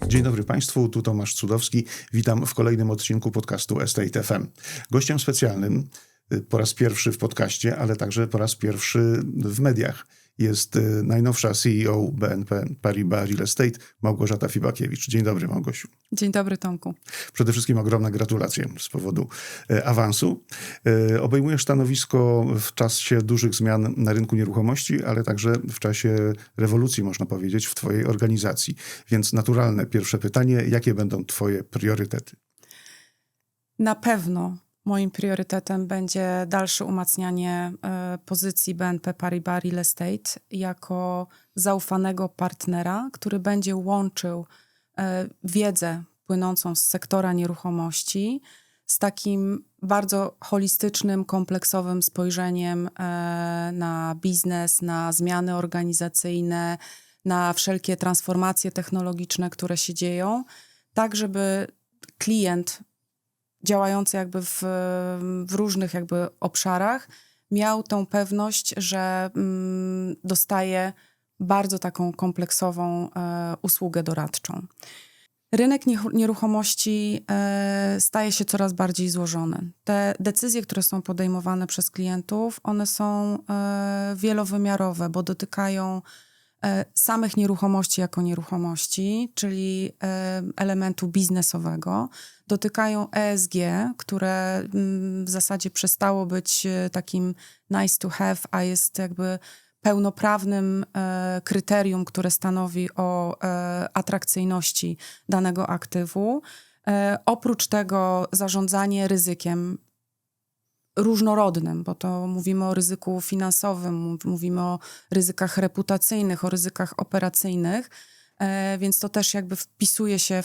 Dzień dobry Państwu, tu Tomasz Cudowski. Witam w kolejnym odcinku podcastu Estate FM. Gościem specjalnym po raz pierwszy w podcaście, ale także po raz pierwszy w mediach jest najnowsza CEO BNP Paribas Real Estate, Małgorzata Fibakiewicz. Dzień dobry, Małgosiu. Dzień dobry, Tomku. Przede wszystkim ogromne gratulacje z powodu awansu. Obejmujesz stanowisko w czasie dużych zmian na rynku nieruchomości, ale także w czasie rewolucji, można powiedzieć, w twojej organizacji. Więc naturalne pierwsze pytanie, jakie będą twoje priorytety? Na pewno moim priorytetem będzie dalsze umacnianie pozycji BNP Paribas Real Estate jako zaufanego partnera, który będzie łączył wiedzę płynącą z sektora nieruchomości z takim bardzo holistycznym, kompleksowym spojrzeniem na biznes, na zmiany organizacyjne, na wszelkie transformacje technologiczne, które się dzieją, tak żeby klient działający jakby w różnych jakby obszarach miał tą pewność, że dostaje bardzo taką kompleksową usługę doradczą. Rynek nieruchomości staje się coraz bardziej złożony. Te decyzje, które są podejmowane przez klientów, one są wielowymiarowe, bo dotykają samych nieruchomości jako nieruchomości, czyli elementu biznesowego. Dotykają ESG, które w zasadzie przestało być takim nice to have, a jest jakby pełnoprawnym kryterium, które stanowi o atrakcyjności danego aktywu. Oprócz tego zarządzanie ryzykiem różnorodnym, bo to mówimy o ryzyku finansowym, mówimy o ryzykach reputacyjnych, o ryzykach operacyjnych, więc to też jakby wpisuje się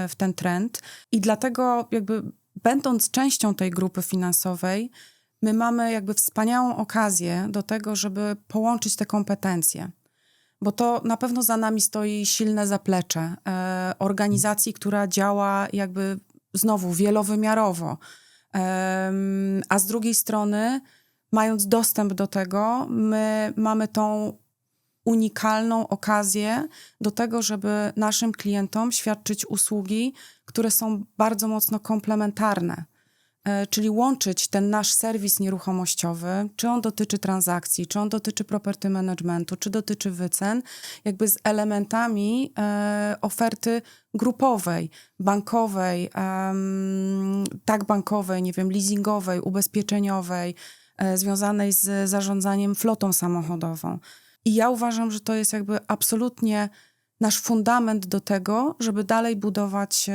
w ten trend. I dlatego jakby będąc częścią tej grupy finansowej, my mamy jakby wspaniałą okazję do tego, żeby połączyć te kompetencje. Bo to na pewno za nami stoi silne zaplecze organizacji, która działa jakby znowu wielowymiarowo. A z drugiej strony, mając dostęp do tego, my mamy tą unikalną okazję do tego, żeby naszym klientom świadczyć usługi, które są bardzo mocno komplementarne. Czyli łączyć ten nasz serwis nieruchomościowy, czy on dotyczy transakcji, czy on dotyczy property managementu, czy dotyczy wycen, jakby z elementami oferty grupowej, bankowej, tak bankowej, nie wiem, leasingowej, ubezpieczeniowej, związanej z zarządzaniem flotą samochodową. I ja uważam, że to jest jakby absolutnie nasz fundament do tego, żeby dalej budować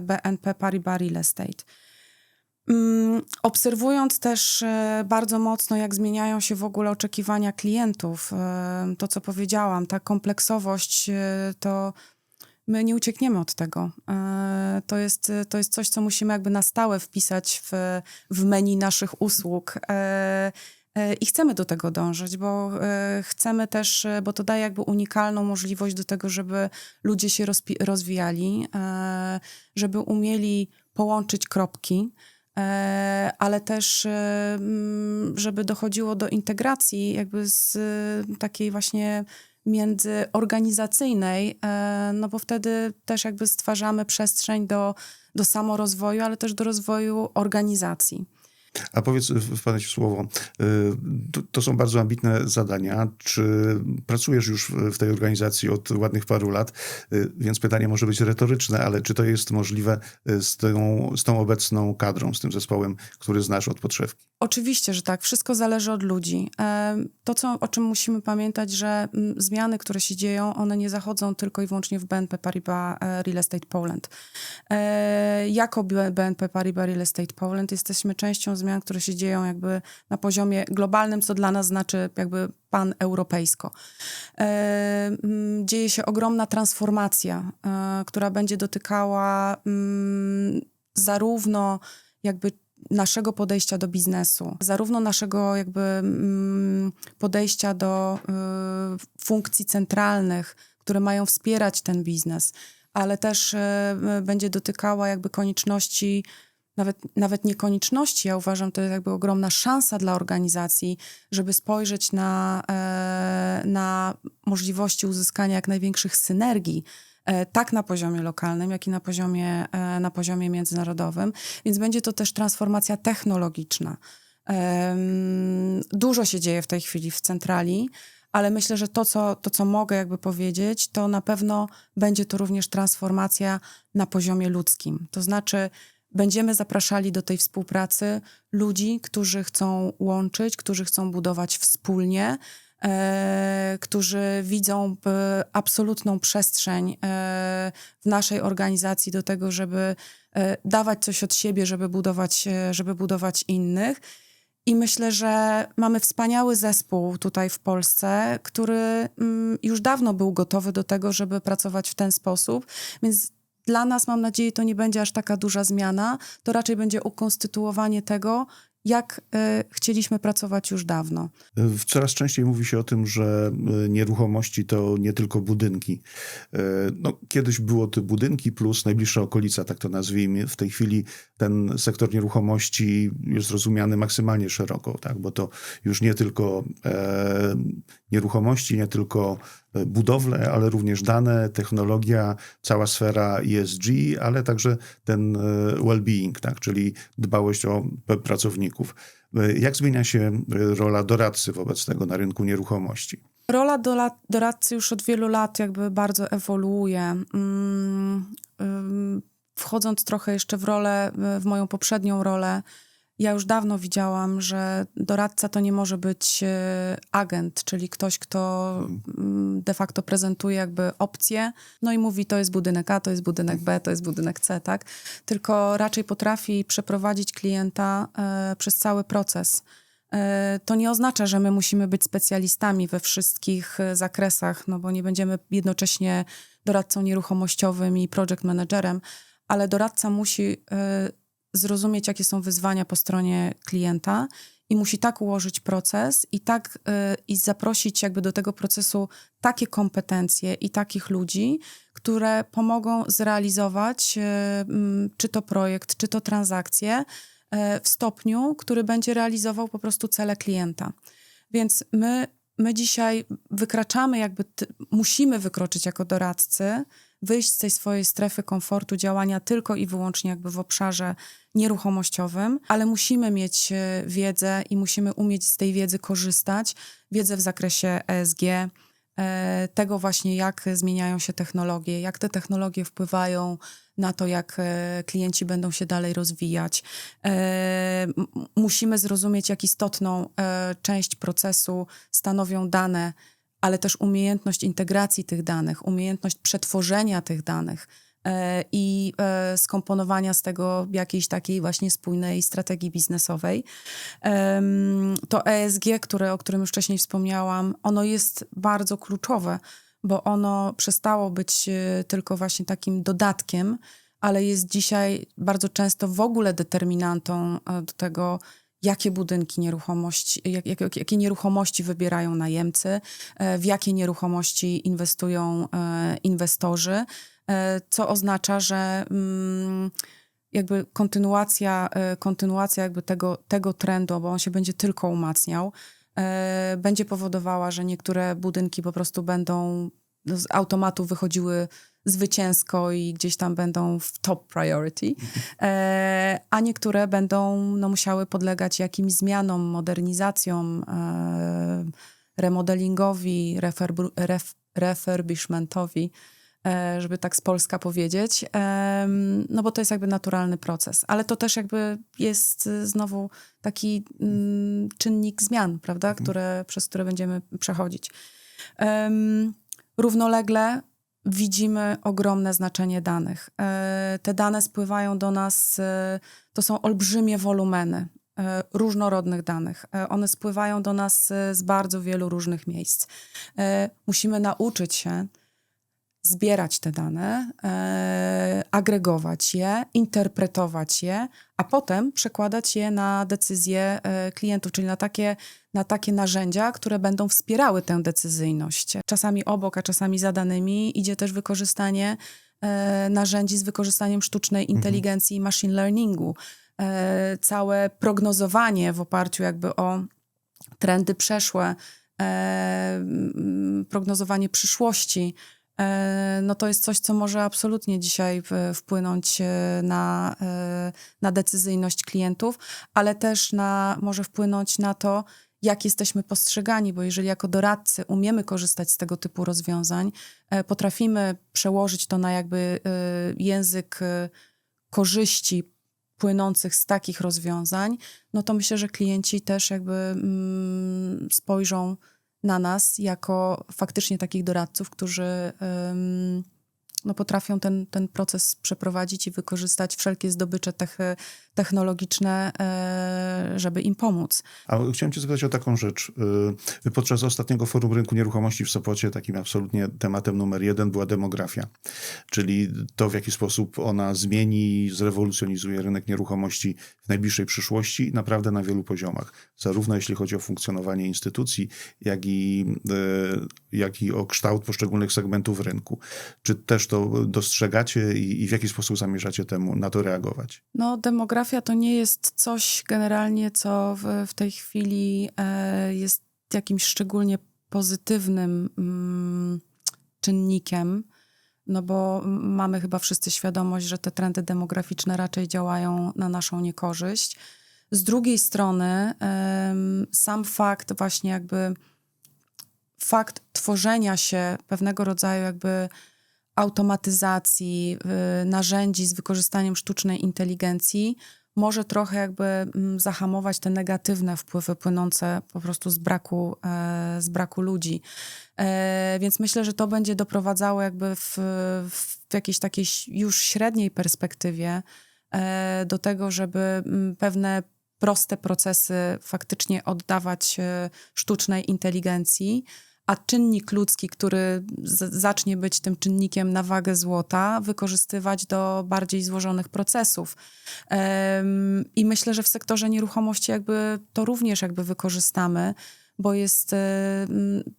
BNP Paribas Real Estate. Obserwując też bardzo mocno, jak zmieniają się w ogóle oczekiwania klientów, to co powiedziałam, ta kompleksowość, to my nie uciekniemy od tego. To jest coś, co musimy jakby na stałe wpisać w menu naszych usług. I chcemy do tego dążyć, bo chcemy też, bo to daje jakby unikalną możliwość do tego, żeby ludzie się rozwijali, żeby umieli połączyć kropki, ale też żeby dochodziło do integracji jakby z takiej właśnie międzyorganizacyjnej, no bo wtedy też jakby stwarzamy przestrzeń do samorozwoju, ale też do rozwoju organizacji. A powiedz, wpadnę ci w słowo, to są bardzo ambitne zadania. Czy pracujesz już w tej organizacji od ładnych paru lat? Więc pytanie może być retoryczne, ale czy to jest możliwe z tą obecną kadrą, z tym zespołem, który znasz od podszewki? Oczywiście, że tak. Wszystko zależy od ludzi. To, o czym musimy pamiętać, że zmiany, które się dzieją, one nie zachodzą tylko i wyłącznie w BNP Paribas Real Estate Poland. Jako BNP Paribas Real Estate Poland jesteśmy częścią zmian, które się dzieją jakby na poziomie globalnym, co dla nas znaczy jakby paneuropejsko. Dzieje się ogromna transformacja, która będzie dotykała zarówno jakby naszego podejścia do biznesu, zarówno naszego jakby podejścia do funkcji centralnych, które mają wspierać ten biznes, ale też będzie dotykała jakby konieczności nawet nie konieczności. Ja uważam, to jest jakby ogromna szansa dla organizacji, żeby spojrzeć na możliwości uzyskania jak największych synergii, tak na poziomie lokalnym, jak i na poziomie międzynarodowym. Więc będzie to też transformacja technologiczna. Dużo się dzieje w tej chwili w centrali, ale myślę, że to, co mogę jakby powiedzieć, to na pewno będzie to również transformacja na poziomie ludzkim. To znaczy będziemy zapraszali do tej współpracy ludzi, którzy chcą łączyć, którzy chcą budować wspólnie, którzy widzą absolutną przestrzeń w naszej organizacji do tego, żeby dawać coś od siebie, żeby budować innych. I myślę, że mamy wspaniały zespół tutaj w Polsce, który już dawno był gotowy do tego, żeby pracować w ten sposób, więc dla nas, mam nadzieję, to nie będzie aż taka duża zmiana, to raczej będzie ukonstytuowanie tego, jak chcieliśmy pracować już dawno. Coraz częściej mówi się o tym, że nieruchomości to nie tylko budynki. No, kiedyś było to budynki plus najbliższa okolica, tak to nazwijmy. W tej chwili ten sektor nieruchomości jest rozumiany maksymalnie szeroko, tak? Bo to już nie tylko nieruchomości, nie tylko budowle, ale również dane, technologia, cała sfera ESG, ale także ten well-being, tak? Czyli dbałość o pracowników. Jak zmienia się rola doradcy wobec tego na rynku nieruchomości? Rola doradcy już od wielu lat jakby bardzo ewoluuje. Wchodząc trochę jeszcze w moją poprzednią rolę, ja już dawno widziałam, że doradca to nie może być agent, czyli ktoś, kto de facto prezentuje jakby opcje, no i mówi, to jest budynek A, to jest budynek B, to jest budynek C, tak? Tylko raczej potrafi przeprowadzić klienta przez cały proces. To nie oznacza, że my musimy być specjalistami we wszystkich zakresach, no bo nie będziemy jednocześnie doradcą nieruchomościowym i project managerem, ale doradca musi zrozumieć, jakie są wyzwania po stronie klienta i musi tak ułożyć proces i zaprosić jakby do tego procesu takie kompetencje i takich ludzi, które pomogą zrealizować czy to projekt, czy to transakcję w stopniu, który będzie realizował po prostu cele klienta. Więc my dzisiaj wykraczamy musimy wykroczyć jako doradcy, wyjść z tej swojej strefy komfortu działania tylko i wyłącznie jakby w obszarze nieruchomościowym, ale musimy mieć wiedzę i musimy umieć z tej wiedzy korzystać, wiedzę w zakresie ESG, tego właśnie jak zmieniają się technologie, jak te technologie wpływają na to, jak klienci będą się dalej rozwijać. Musimy zrozumieć, jak istotną część procesu stanowią dane, ale też umiejętność integracji tych danych, umiejętność przetworzenia tych danych i skomponowania z tego jakiejś takiej właśnie spójnej strategii biznesowej. To ESG, o którym już wcześniej wspomniałam, ono jest bardzo kluczowe, bo ono przestało być tylko właśnie takim dodatkiem, ale jest dzisiaj bardzo często w ogóle determinantą do tego, jakie budynki jakie nieruchomości wybierają najemcy, w jakie nieruchomości inwestują inwestorzy, co oznacza, że jakby kontynuacja jakby tego trendu, bo on się będzie tylko umacniał, będzie powodowała, że niektóre budynki po prostu będą z automatu wychodziły zwycięsko i gdzieś tam będą w top priority, a niektóre będą musiały podlegać jakimś zmianom, modernizacjom, remodelingowi, refurbishmentowi, żeby tak z Polska powiedzieć, no bo to jest jakby naturalny proces. Ale to też jakby jest znowu taki czynnik zmian, prawda, przez które będziemy przechodzić. Równolegle widzimy ogromne znaczenie danych. Te dane spływają do nas, to są olbrzymie wolumeny różnorodnych danych. One spływają do nas z bardzo wielu różnych miejsc. Musimy nauczyć się zbierać te dane, agregować je, interpretować je, a potem przekładać je na decyzje klientów, czyli na takie narzędzia, które będą wspierały tę decyzyjność. Czasami obok, a czasami za danymi idzie też wykorzystanie narzędzi z wykorzystaniem sztucznej inteligencji i machine learningu. całe prognozowanie w oparciu jakby o trendy przeszłe, prognozowanie przyszłości, no to jest coś, co może absolutnie dzisiaj wpłynąć na decyzyjność klientów, ale też może wpłynąć na to, jak jesteśmy postrzegani, bo jeżeli jako doradcy umiemy korzystać z tego typu rozwiązań, potrafimy przełożyć to na jakby język korzyści płynących z takich rozwiązań, no to myślę, że klienci też jakby spojrzą na nas jako faktycznie takich doradców, którzy no potrafią ten proces przeprowadzić i wykorzystać wszelkie zdobycze technologiczne, żeby im pomóc. A chciałem cię zapytać o taką rzecz. Podczas ostatniego forum rynku nieruchomości w Sopocie takim absolutnie tematem numer 1 była demografia, czyli to, w jaki sposób ona zmieni, zrewolucjonizuje rynek nieruchomości w najbliższej przyszłości, naprawdę na wielu poziomach. Zarówno jeśli chodzi o funkcjonowanie instytucji, jak i o kształt poszczególnych segmentów rynku. Czy też to dostrzegacie i w jaki sposób zamierzacie na to reagować? No, demografia to nie jest coś generalnie, co w tej chwili jest jakimś szczególnie pozytywnym czynnikiem, no bo mamy chyba wszyscy świadomość, że te trendy demograficzne raczej działają na naszą niekorzyść. Z drugiej strony sam fakt właśnie jakby fakt tworzenia się pewnego rodzaju jakby automatyzacji, narzędzi z wykorzystaniem sztucznej inteligencji może trochę jakby zahamować te negatywne wpływy płynące po prostu z braku ludzi. Więc myślę, że to będzie doprowadzało jakby w jakiejś takiej już średniej perspektywie do tego, żeby pewne proste procesy faktycznie oddawać sztucznej inteligencji, a czynnik ludzki, który zacznie być tym czynnikiem na wagę złota, wykorzystywać do bardziej złożonych procesów. I myślę, że w sektorze nieruchomości jakby to również jakby wykorzystamy, bo jest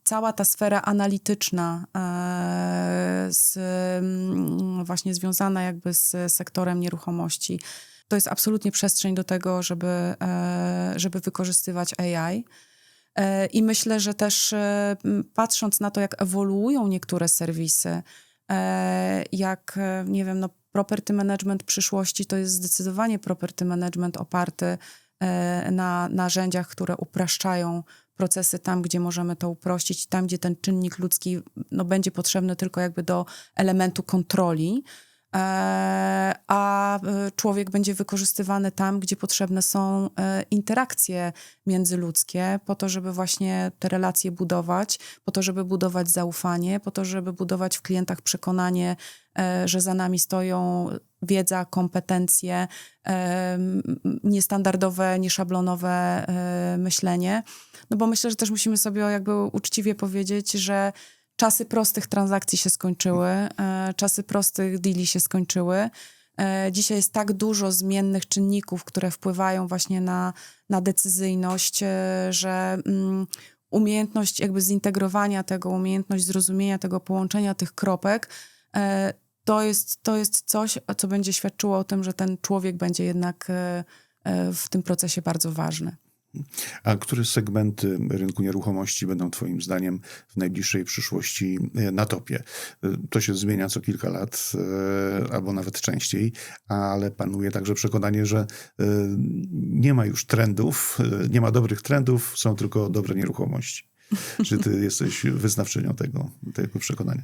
cała ta sfera analityczna właśnie związana jakby z sektorem nieruchomości. To jest absolutnie przestrzeń do tego, żeby wykorzystywać AI. I myślę, że też patrząc na to, jak ewoluują niektóre serwisy, jak, nie wiem, no property management przyszłości to jest zdecydowanie property management oparty na narzędziach, które upraszczają procesy tam, gdzie możemy to uprościć, tam, gdzie ten czynnik ludzki no, będzie potrzebny tylko jakby do elementu kontroli, a człowiek będzie wykorzystywany tam, gdzie potrzebne są interakcje międzyludzkie, po to, żeby właśnie te relacje budować, po to, żeby budować zaufanie, po to, żeby budować w klientach przekonanie, że za nami stoją wiedza, kompetencje, niestandardowe, nieszablonowe myślenie. No bo myślę, że też musimy sobie jakby uczciwie powiedzieć, że czasy prostych transakcji się skończyły, czasy prostych deali się skończyły. Dzisiaj jest tak dużo zmiennych czynników, które wpływają właśnie na decyzyjność, że umiejętność jakby zintegrowania tego, umiejętność zrozumienia tego, połączenia tych kropek, to jest coś, co będzie świadczyło o tym, że ten człowiek będzie jednak w tym procesie bardzo ważny. A które segmenty rynku nieruchomości będą twoim zdaniem w najbliższej przyszłości na topie? To się zmienia co kilka lat, albo nawet częściej, ale panuje także przekonanie, że nie ma już trendów, nie ma dobrych trendów, są tylko dobre nieruchomości. Czy ty jesteś wyznawczynią tego przekonania?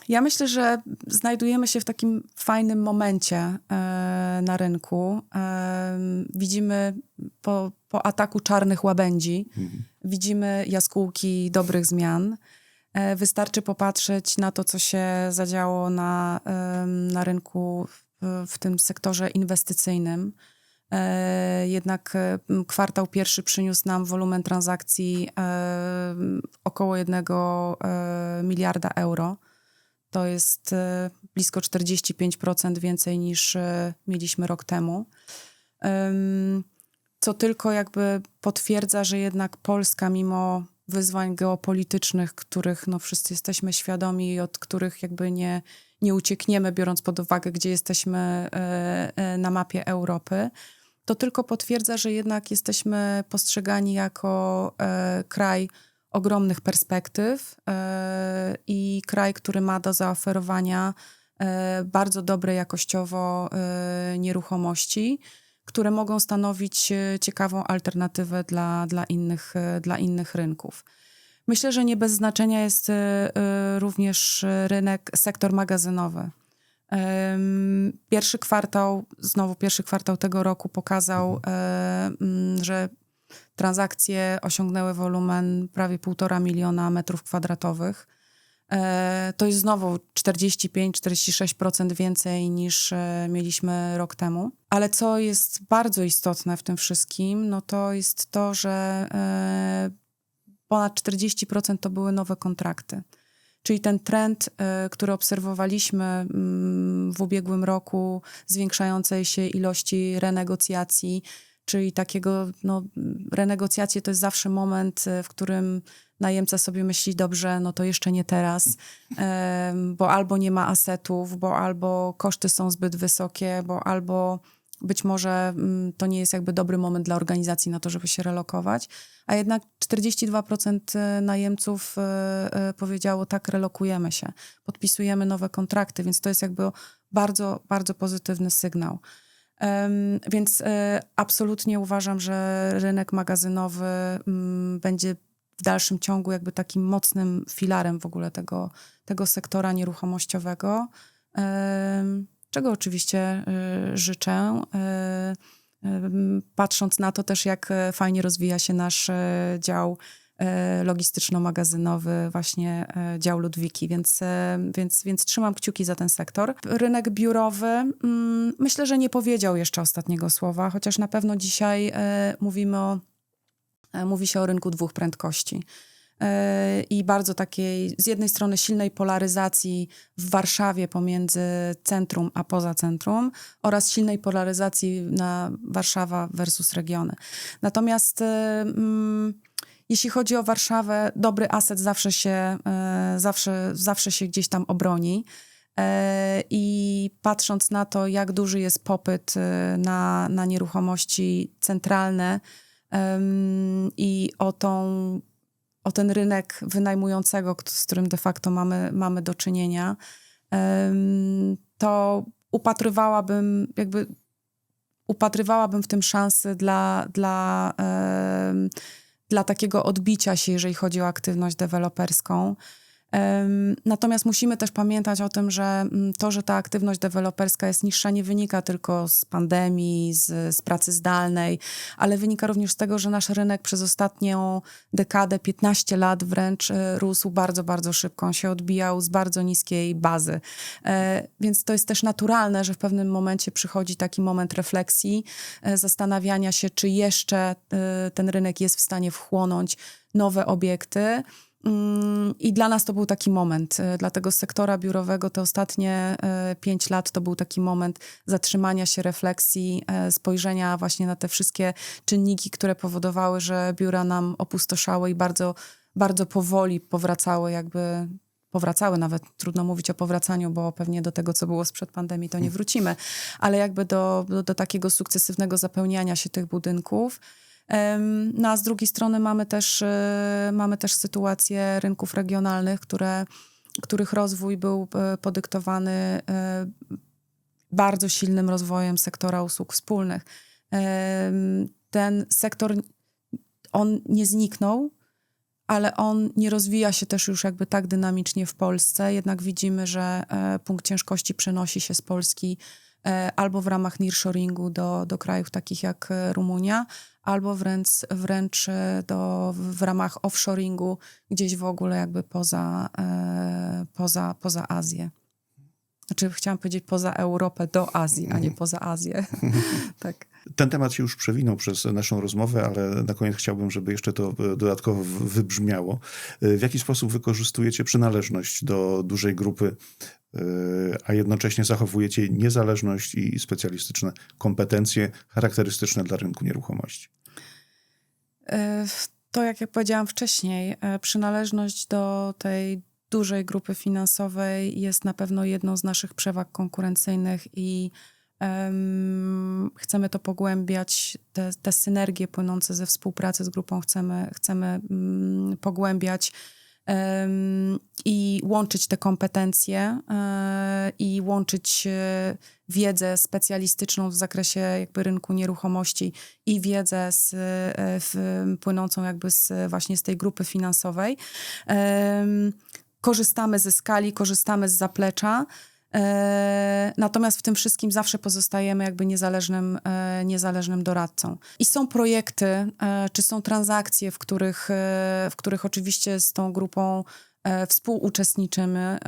Ja myślę, że znajdujemy się w takim fajnym momencie na rynku. Widzimy po ataku czarnych łabędzi, widzimy jaskółki dobrych zmian. Wystarczy popatrzeć na to, co się zadziało na rynku w tym sektorze inwestycyjnym. Jednak kwartał pierwszy przyniósł nam wolumen transakcji około 1 miliarda euro. To jest blisko 45% więcej niż mieliśmy rok temu. Co tylko jakby potwierdza, że jednak Polska mimo wyzwań geopolitycznych, których no, wszyscy jesteśmy świadomi i od których jakby nie uciekniemy, biorąc pod uwagę, gdzie jesteśmy na mapie Europy, to tylko potwierdza, że jednak jesteśmy postrzegani jako kraj ogromnych perspektyw i kraj, który ma do zaoferowania bardzo dobre jakościowo nieruchomości, które mogą stanowić ciekawą alternatywę dla innych rynków. Myślę, że nie bez znaczenia jest również sektor magazynowy. Pierwszy kwartał tego roku pokazał, że transakcje osiągnęły wolumen prawie 1,5 miliona metrów kwadratowych. To jest znowu 45-46% więcej niż mieliśmy rok temu. Ale co jest bardzo istotne w tym wszystkim, no to jest to, że ponad 40% to były nowe kontrakty. Czyli ten trend, który obserwowaliśmy w ubiegłym roku, zwiększającej się ilości renegocjacji, czyli takiego, no, renegocjacje to jest zawsze moment, w którym najemca sobie myśli, dobrze, no to jeszcze nie teraz, bo albo nie ma asetów, bo albo koszty są zbyt wysokie, bo albo być może to nie jest jakby dobry moment dla organizacji na to, żeby się relokować, a jednak 42% najemców powiedziało, tak, relokujemy się, podpisujemy nowe kontrakty, więc to jest jakby bardzo, bardzo pozytywny sygnał. Więc absolutnie uważam, że rynek magazynowy będzie w dalszym ciągu jakby takim mocnym filarem w ogóle tego sektora nieruchomościowego, czego oczywiście życzę, patrząc na to też, jak fajnie rozwija się nasz dział logistyczno-magazynowy, właśnie dział Ludwiki, więc trzymam kciuki za ten sektor. Rynek biurowy, myślę, że nie powiedział jeszcze ostatniego słowa, chociaż na pewno dzisiaj mówi się o rynku dwóch prędkości. I bardzo takiej, z jednej strony silnej polaryzacji w Warszawie pomiędzy centrum a poza centrum oraz silnej polaryzacji na Warszawa versus regiony. Natomiast jeśli chodzi o Warszawę, dobry aset zawsze się gdzieś tam obroni. I patrząc na to, jak duży jest popyt na nieruchomości centralne i o ten rynek wynajmującego, z którym de facto mamy do czynienia, to upatrywałabym w tym szansy dla takiego odbicia się, jeżeli chodzi o aktywność deweloperską. Natomiast musimy też pamiętać o tym, że to, że ta aktywność deweloperska jest niższa, nie wynika tylko z pandemii, z pracy zdalnej, ale wynika również z tego, że nasz rynek przez ostatnią dekadę, 15 lat wręcz rósł bardzo, bardzo szybko. On się odbijał z bardzo niskiej bazy. Więc to jest też naturalne, że w pewnym momencie przychodzi taki moment refleksji, zastanawiania się, czy jeszcze ten rynek jest w stanie wchłonąć nowe obiekty. I dla nas to był taki moment. Dla tego sektora biurowego te ostatnie 5 lat to był taki moment zatrzymania się, refleksji, spojrzenia właśnie na te wszystkie czynniki, które powodowały, że biura nam opustoszały i bardzo, bardzo powoli powracały, nawet trudno mówić o powracaniu, bo pewnie do tego, co było sprzed pandemii, to nie wrócimy, ale jakby do takiego sukcesywnego zapełniania się tych budynków. No a z drugiej strony mamy też sytuację rynków regionalnych, których rozwój był podyktowany bardzo silnym rozwojem sektora usług wspólnych. Ten sektor, on nie zniknął, ale on nie rozwija się też już jakby tak dynamicznie w Polsce. Jednak widzimy, że punkt ciężkości przenosi się z Polski albo w ramach nearshoringu do krajów takich jak Rumunia, albo wręcz w ramach offshoringu gdzieś w ogóle jakby poza Azję. Znaczy chciałam powiedzieć poza Europę do Azji, a nie poza Azję. Tak. Ten temat się już przewinął przez naszą rozmowę, ale na koniec chciałbym, żeby jeszcze to dodatkowo wybrzmiało. W jaki sposób wykorzystujecie przynależność do dużej grupy, a jednocześnie zachowujecie niezależność i specjalistyczne kompetencje charakterystyczne dla rynku nieruchomości? To, jak powiedziałam wcześniej, przynależność do tej dużej grupy finansowej jest na pewno jedną z naszych przewag konkurencyjnych i chcemy to pogłębiać, te synergie płynące ze współpracy z grupą chcemy pogłębiać i łączyć te kompetencje i łączyć wiedzę specjalistyczną w zakresie jakby rynku nieruchomości i wiedzę płynącą jakby właśnie z tej grupy finansowej. Korzystamy ze skali, korzystamy z zaplecza, natomiast w tym wszystkim zawsze pozostajemy jakby niezależnym doradcą. I są projekty, czy są transakcje, w których oczywiście z tą grupą współuczestniczymy.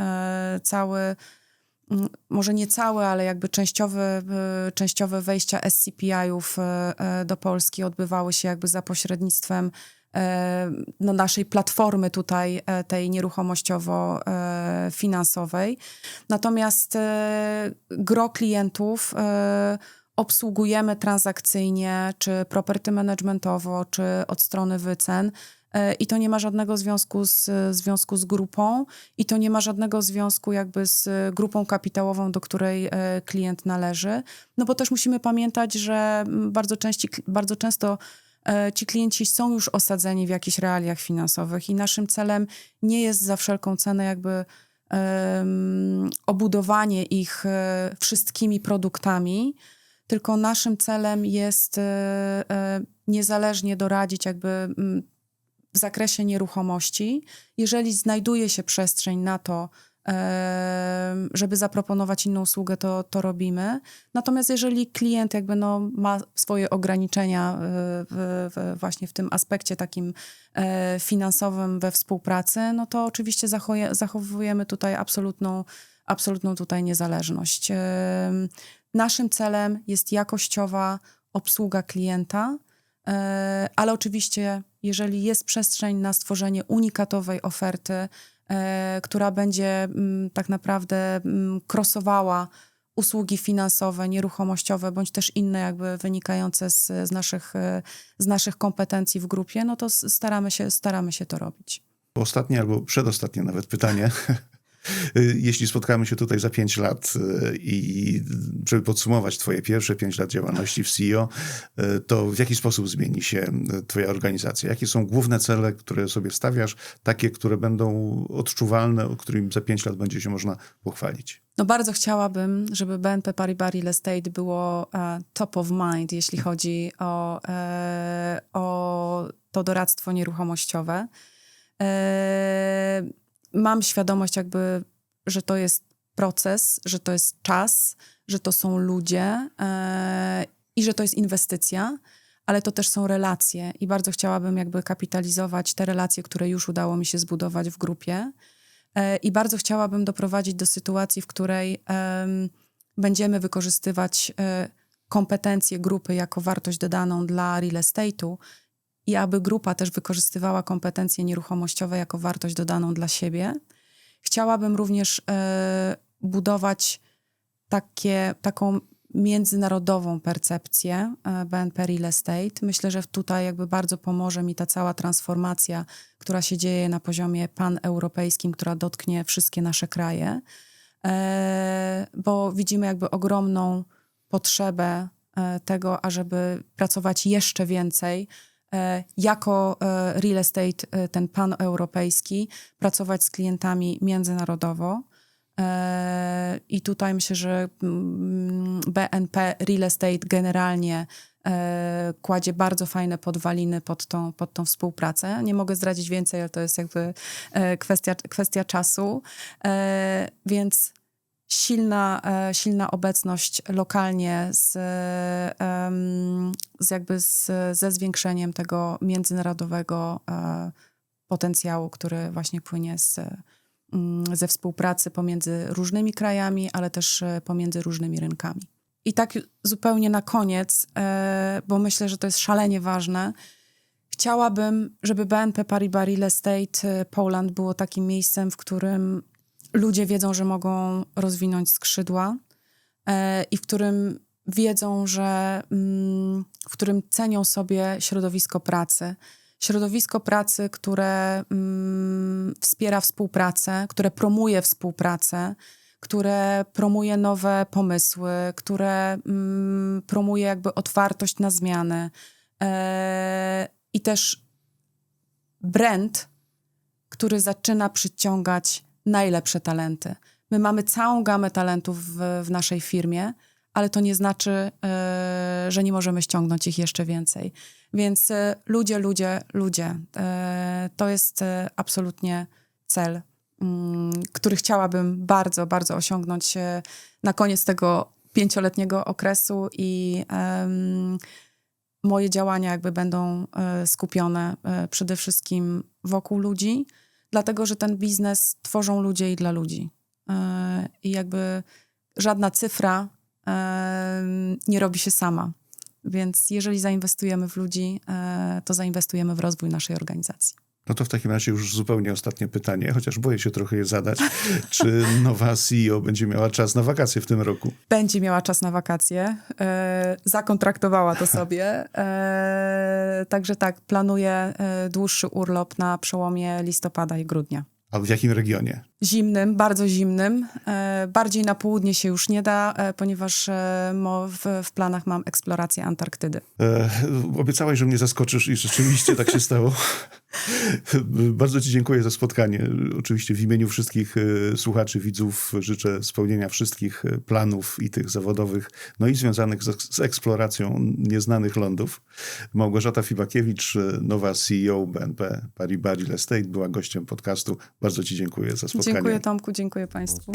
Może nie całe, ale jakby częściowe wejścia SCPI-ów do Polski odbywały się jakby za pośrednictwem naszej platformy tutaj, tej nieruchomościowo-finansowej. Natomiast gro klientów obsługujemy transakcyjnie, czy property managementowo, czy od strony wycen. I to nie ma żadnego związku z grupą i to nie ma żadnego związku jakby z grupą kapitałową, do której klient należy. No bo też musimy pamiętać, że bardzo często ci klienci są już osadzeni w jakichś realiach finansowych i naszym celem nie jest za wszelką cenę jakby obudowanie ich wszystkimi produktami, tylko naszym celem jest niezależnie doradzić jakby w zakresie nieruchomości. Jeżeli znajduje się przestrzeń na to, żeby zaproponować inną usługę, to robimy. Natomiast jeżeli klient jakby ma swoje ograniczenia właśnie w tym aspekcie takim finansowym we współpracy, no to oczywiście zachowujemy tutaj absolutną tutaj niezależność. Naszym celem jest jakościowa obsługa klienta, ale oczywiście jeżeli jest przestrzeń na stworzenie unikatowej oferty, która będzie tak naprawdę krosowała usługi finansowe, nieruchomościowe, bądź też inne jakby wynikające z naszych kompetencji w grupie, no to staramy się to robić. Ostatnie albo przedostatnie nawet pytanie. Jeśli spotkamy się tutaj za 5 lat i żeby podsumować twoje pierwsze 5 lat działalności w CEO, to w jaki sposób zmieni się twoja organizacja? Jakie są główne cele, które sobie stawiasz, takie, które będą odczuwalne, o którym za 5 lat będzie się można pochwalić? No bardzo chciałabym, żeby BNP Paribas Real Estate było top of mind, jeśli chodzi o to doradztwo nieruchomościowe. Mam świadomość jakby, że to jest proces, że to jest czas, że to są ludzie i że to jest inwestycja, ale to też są relacje i bardzo chciałabym jakby kapitalizować te relacje, które już udało mi się zbudować w grupie i bardzo chciałabym doprowadzić do sytuacji, w której będziemy wykorzystywać kompetencje grupy jako wartość dodaną dla real estate'u i aby grupa też wykorzystywała kompetencje nieruchomościowe jako wartość dodaną dla siebie. Chciałabym również budować taką międzynarodową percepcję BNP Real Estate. Myślę, że tutaj jakby bardzo pomoże mi ta cała transformacja, która się dzieje na poziomie paneuropejskim, która dotknie wszystkie nasze kraje, bo widzimy jakby ogromną potrzebę tego, ażeby pracować jeszcze więcej jako real estate, ten paneuropejski, pracować z klientami międzynarodowo. I tutaj myślę, że BNP Real Estate generalnie kładzie bardzo fajne podwaliny pod tą współpracę. Nie mogę zdradzić więcej, ale to jest jakby kwestia czasu. Więc silna obecność lokalnie ze zwiększeniem tego międzynarodowego potencjału, który właśnie płynie ze współpracy pomiędzy różnymi krajami, ale też pomiędzy różnymi rynkami. I tak zupełnie na koniec, bo myślę, że to jest szalenie ważne, chciałabym, żeby BNP Paribas Real Estate Poland było takim miejscem, w którym ludzie wiedzą, że mogą rozwinąć skrzydła i w którym wiedzą, w którym cenią sobie środowisko pracy. środowisko pracy, które wspiera współpracę, które promuje współpracę, które promuje nowe pomysły, które promuje jakby otwartość na zmiany. I też brand, który zaczyna przyciągać najlepsze talenty. My mamy całą gamę talentów w naszej firmie, ale to nie znaczy, że nie możemy ściągnąć ich jeszcze więcej. Więc ludzie. To jest absolutnie cel, który chciałabym bardzo, bardzo osiągnąć na koniec tego 5-letniego okresu i moje działania jakby będą skupione przede wszystkim wokół ludzi, dlatego że ten biznes tworzą ludzie i dla ludzi. I jakby żadna cyfra nie robi się sama. Więc jeżeli zainwestujemy w ludzi, to zainwestujemy w rozwój naszej organizacji. No to w takim razie już zupełnie ostatnie pytanie, chociaż boję się trochę je zadać. Czy nowa CEO będzie miała czas na wakacje w tym roku? Będzie miała czas na wakacje. Zakontraktowała to sobie. Także tak, planuję dłuższy urlop na przełomie listopada i grudnia. A w jakim regionie? Zimnym, bardzo zimnym. Bardziej na południe się już nie da, ponieważ w planach mam eksplorację Antarktydy. Obiecałeś, że mnie zaskoczysz i rzeczywiście tak się stało. Bardzo ci dziękuję za spotkanie. Oczywiście w imieniu wszystkich słuchaczy, widzów życzę spełnienia wszystkich planów i tych zawodowych, no i związanych z eksploracją nieznanych lądów. Małgorzata Fibakiewicz, nowa CEO BNP Paribas Real Estate, była gościem podcastu. Bardzo ci dziękuję za spotkanie. Dziękuję Tomku, dziękuję Państwu.